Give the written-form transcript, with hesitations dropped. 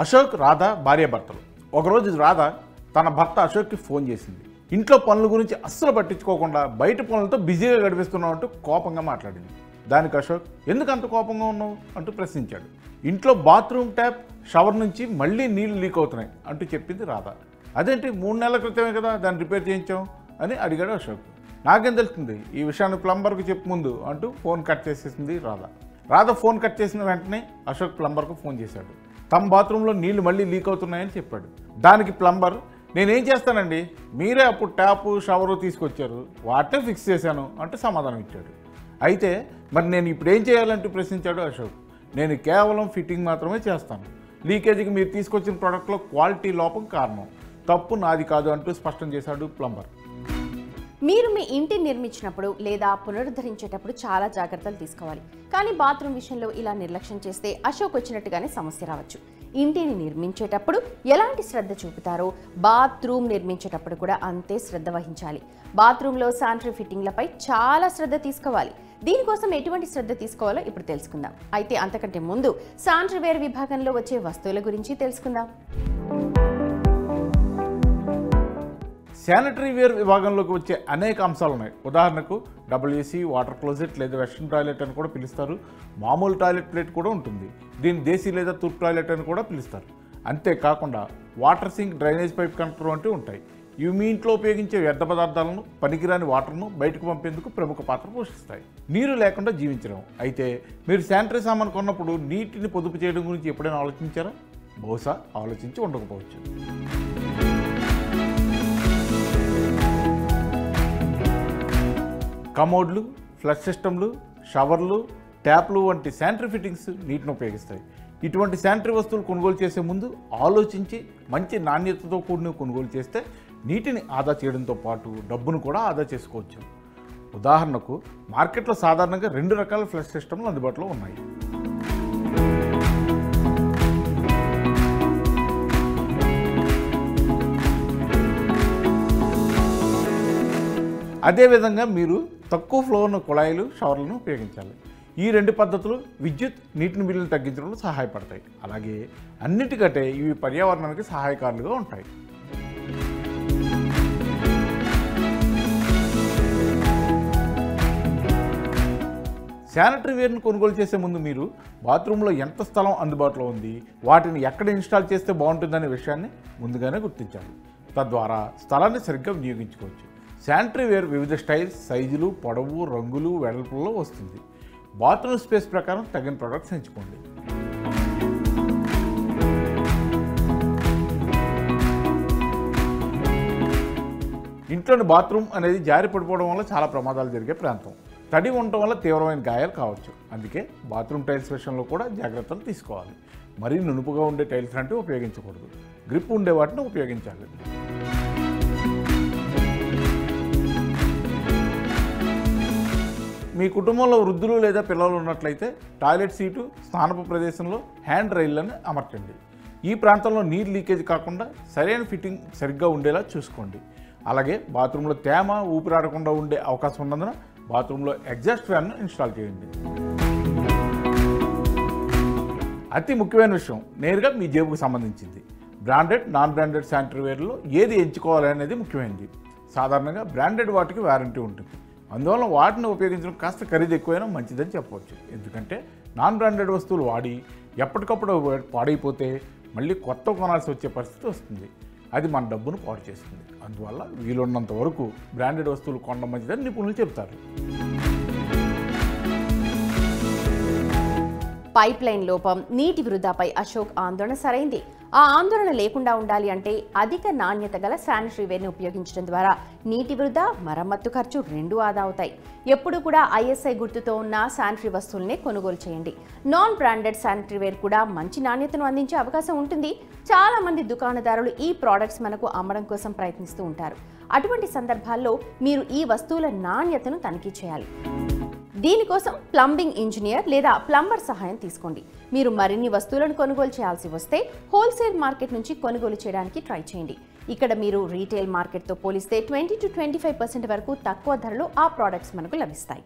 అశోక్ రాధ భార్యాభర్తలు. ఒకరోజు రాధ తన భర్త అశోక్కి ఫోన్ చేసింది. ఇంట్లో పనుల గురించి అస్సలు పట్టించుకోకుండా బయట పనులతో బిజీగా గడిపిస్తున్నావు అంటూ కోపంగా మాట్లాడింది. దానికి అశోక్ ఎందుకు అంత కోపంగా ఉన్నావు అంటూ ప్రశ్నించాడు. ఇంట్లో బాత్రూమ్ ట్యాప్ షవర్ నుంచి మళ్ళీ నీళ్లు లీక్ అవుతున్నాయి అంటూ చెప్పింది రాధ. అదేంటి 3 నెలల క్రితమే కదా దాన్ని రిపేర్ చేయించాం అని అడిగాడు అశోక్. నాకేం తెలుస్తుంది, ఈ విషయాన్ని ప్లంబర్కి చెప్పు ముందు అంటూ ఫోన్ కట్ చేసేసింది రాధ. రాధ ఫోన్ కట్ చేసిన వెంటనే అశోక్ ప్లంబర్కు ఫోన్ చేశాడు. తమ బాత్రూంలో నీళ్లు మళ్ళీ లీక్ అవుతున్నాయని చెప్పాడు. దానికి ప్లంబర్, నేనేం చేస్తానండి, మీరే అప్పుడు ట్యాపు షవరు తీసుకొచ్చారు, వాటినే ఫిక్స్ చేశాను అంటూ సమాధానం ఇచ్చాడు. అయితే మరి నేను ఇప్పుడు ఏం చేయాలంటూ ప్రశ్నించాడు అశోక్. నేను కేవలం ఫిట్టింగ్ మాత్రమే చేస్తాను, లీకేజీకి మీరు తీసుకొచ్చిన ప్రోడక్ట్లో క్వాలిటీ లోపం కారణం, తప్పు నాది కాదు అంటూ స్పష్టం చేశాడు ప్లంబర్. మీరు మీ ఇంటిని నిర్మించినప్పుడు లేదా పునరుద్ధరించేటప్పుడు చాలా జాగ్రత్తలు తీసుకోవాలి. కానీ బాత్రూమ్ విషయంలో ఇలా నిర్లక్ష్యం చేస్తే అశోక్ వచ్చినట్టుగానే సమస్య రావచ్చు. ఇంటిని నిర్మించేటప్పుడు ఎలాంటి శ్రద్ధ చూపుతారో బాత్రూమ్ నిర్మించేటప్పుడు కూడా అంతే శ్రద్ధ వహించాలి. బాత్రూంలో శానిటరీ ఫిట్టింగ్లపై చాలా శ్రద్ధ తీసుకోవాలి. దీనికోసం ఎటువంటి శ్రద్ధ తీసుకోవాలో ఇప్పుడు తెలుసుకుందాం. అయితే అంతకంటే ముందు శానిటరీ వేర్ విభాగంలో వచ్చే వస్తువుల గురించి తెలుసుకుందాం. శానిటరీ వేర్ విభాగంలోకి వచ్చే అనేక అంశాలు ఉన్నాయి. ఉదాహరణకు WC, వాటర్ క్లోజెట్ లేదా వెస్ట్రన్ టాయిలెట్ అని కూడా పిలుస్తారు. మామూలు టాయిలెట్ ప్లేట్ కూడా ఉంటుంది. దీన్ని దేశీ లేదా తూర్పు టాయిలెట్ అని కూడా పిలుస్తారు. అంతేకాకుండా water sink, drainage pipe connector వంటివి ఉంటాయి. ఇవి మీ ఇంట్లో ఉపయోగించే వ్యర్థ పదార్థాలను, పనికిరాని వాటర్ను బయటకు పంపేందుకు ప్రముఖ పాత్ర పోషిస్తాయి. నీరు లేకుండా జీవించడం. అయితే మీరు శానిటరీ సామాన్ కొన్నప్పుడు నీటిని పొదుపు చేయడం గురించి ఎప్పుడైనా ఆలోచించారా? బహుశా ఆలోచించి ఉండకపోవచ్చు. కమోడ్లు, ఫ్లష్ సిస్టమ్లు, షవర్లు, ట్యాప్లు వంటి శానిటరీ ఫిట్టింగ్స్ నీటిని ఉపయోగిస్తాయి. ఇటువంటి శానిటరీ వస్తువులు కొనుగోలు చేసే ముందు ఆలోచించి మంచి నాణ్యతతో కూడిన కొనుగోలు చేస్తే నీటిని ఆదా చేయడంతో పాటు డబ్బును కూడా ఆదా చేసుకోవచ్చు. ఉదాహరణకు మార్కెట్లో సాధారణంగా 2 రకాల ఫ్లష్ సిస్టమ్లు అందుబాటులో ఉన్నాయి. అదేవిధంగా మీరు తక్కువ ఫ్లో ఉన్న కుళాయిలు, షవర్లను ఉపయోగించాలి. ఈ 2 పద్ధతులు విద్యుత్, నీటిని బిల్లును తగ్గించడంలో సహాయపడతాయి. అలాగే అన్నిటికంటే ఇవి పర్యావరణానికి సహాయకారులుగా ఉంటాయి. శానిటరీ వేర్ను కొనుగోలు చేసే ముందు మీరు బాత్రూంలో ఎంత స్థలం అందుబాటులో ఉంది, వాటిని ఎక్కడ ఇన్స్టాల్ చేస్తే బాగుంటుందనే విషయాన్ని ముందుగానే గుర్తించాలి. తద్వారా స్థలాన్ని సరిగ్గా వినియోగించుకోవచ్చు. శానిటరీ వేర్ వివిధ స్టైల్స్, సైజులు, పొడవు, రంగులు, వెడల్పుల్లో వస్తుంది. బాత్రూమ్ స్పేస్ ప్రకారం తగిన ప్రొడక్ట్స్ ఎంచుకోండి. ఇంట్లోని బాత్రూమ్ అనేది జారి పడిపోవడం వల్ల చాలా ప్రమాదాలు జరిగే ప్రాంతం. తడి ఉండటం వల్ల తీవ్రమైన గాయాలు కావచ్చు. అందుకే బాత్రూమ్ టైల్స్ విషయంలో కూడా జాగ్రత్తలు తీసుకోవాలి. మరీ నునుపుగా ఉండే టైల్స్ లాంటివి ఉపయోగించకూడదు. గ్రిప్ ఉండే వాటిని ఉపయోగించాలి. మీ కుటుంబంలో వృద్ధులు లేదా పిల్లలు ఉన్నట్లయితే టాయిలెట్ సీటు, స్నానపు ప్రదేశంలో హ్యాండ్ రైళ్లను అమర్చండి. ఈ ప్రాంతంలో నీరు లీకేజ్ కాకుండా సరైన ఫిట్టింగ్ సరిగ్గా ఉండేలా చూసుకోండి. అలాగే బాత్రూంలో తేమ, ఊపిరాడకుండా ఉండే అవకాశం ఉన్నందున బాత్రూంలో ఎగ్జాస్ట్ ఫ్యాన్ను ఇన్స్టాల్ చేయండి. అతి ముఖ్యమైన విషయం నేరుగా మీ జేబుకు సంబంధించింది. బ్రాండెడ్, నాన్ బ్రాండెడ్ శానిటరీ వేర్లో ఏది ఎంచుకోవాలి అనేది ముఖ్యమైనది. సాధారణంగా బ్రాండెడ్ వాటికి వారంటీ ఉంటుంది. అందువల్ల వాటిని ఉపయోగించడం కాస్త ఖరీదు ఎక్కువైనా మంచిదని చెప్పవచ్చు. ఎందుకంటే నాన్ బ్రాండెడ్ వస్తువులు వాడి ఎప్పటికప్పుడు పాడైపోతే మళ్ళీ కొత్త కొనాల్సి వచ్చే పరిస్థితి వస్తుంది. అది మన డబ్బును పాడు చేస్తుంది. అందువల్ల వీలున్నంత వరకు బ్రాండెడ్ వస్తువులు కొనడం మంచిదని నిపుణులు చెబుతారు. పైప్ లైన్ లోపం, నీటి వృధాపై అశోక్ ఆందోళన సరైంది. ఆ ఆందోళన లేకుండా ఉండాలి అంటే అధిక నాణ్యత గల శానిటరీ వేర్ని ఉపయోగించడం ద్వారా నీటి వృధా, మరమ్మత్తు ఖర్చు 2 ఆదా అవుతాయి. ఎప్పుడు కూడా ISI గుర్తుతో ఉన్న శానిటరీ వస్తువులనే కొనుగోలు చేయండి. నాన్ బ్రాండెడ్ శానిటరీ వేర్ కూడా మంచి నాణ్యతను అందించే అవకాశం ఉంటుంది. చాలా మంది దుకాణదారులు ఈ ప్రోడక్ట్స్ మనకు అమ్మడం కోసం ప్రయత్నిస్తూ ఉంటారు. అటువంటి సందర్భాల్లో మీరు ఈ వస్తువుల నాణ్యతను తనిఖీ చేయాలి. దీనికోసం ప్లంబింగ్ ఇంజనీర్ లేదా ప్లంబర్ సహాయం తీసుకోండి. మీరు మరిన్ని వస్తువులను కొనుగోలు చేయాల్సి వస్తే హోల్సేల్ మార్కెట్ నుంచి కొనుగోలు చేయడానికి ట్రై చేయండి. ఇక్కడ మీరు రీటైల్ మార్కెట్తో పోలిస్తే 20 to 25% వరకు తక్కువ ధరలో ఆ ప్రోడక్ట్స్ మనకు లభిస్తాయి.